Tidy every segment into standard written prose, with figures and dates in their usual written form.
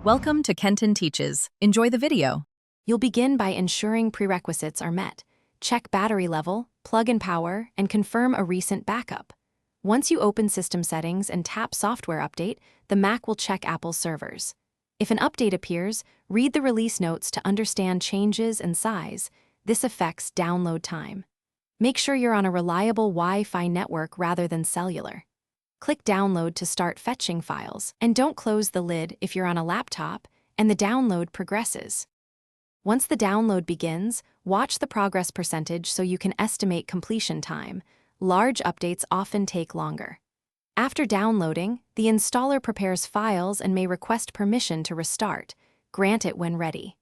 Welcome to Kenton Teaches. Enjoy the video. You'll begin by ensuring prerequisites are met. Check battery level, plug in power, and confirm a recent backup. Once you open System Settings and tap Software Update, the Mac will check Apple's servers. If an update appears, read the release notes to understand changes and size. This affects download time. Make sure you're on a reliable Wi-Fi network rather than cellular. Click Download to start fetching files, and don't close the lid if you're on a laptop and the download progresses. Once the download begins, watch the progress percentage so you can estimate completion time. Large updates often take longer. After downloading, the installer prepares files and may request permission to restart. Grant it when ready.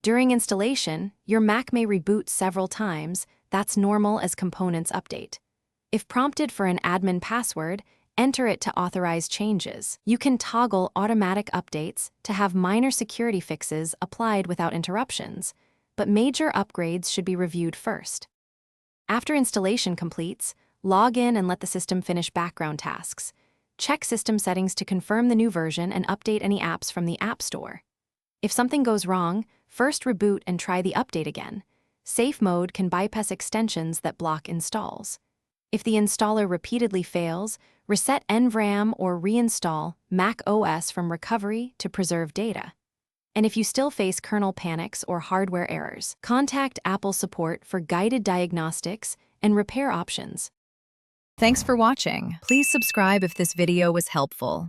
During installation, your Mac may reboot several times. That's normal as components update. If prompted for an admin password, enter it to authorize changes. You can toggle automatic updates to have minor security fixes applied without interruptions, but major upgrades should be reviewed first. After installation completes, log in and let the system finish background tasks. Check system settings to confirm the new version and update any apps from the App Store. If something goes wrong, first reboot and try the update again. Safe mode can bypass extensions that block installs. If the installer repeatedly fails, reset NVRAM or reinstall Mac OS from recovery to preserve data. And if you still face kernel panics or hardware errors, contact Apple support for guided diagnostics and repair options. Thanks for watching. Please subscribe if this video was helpful.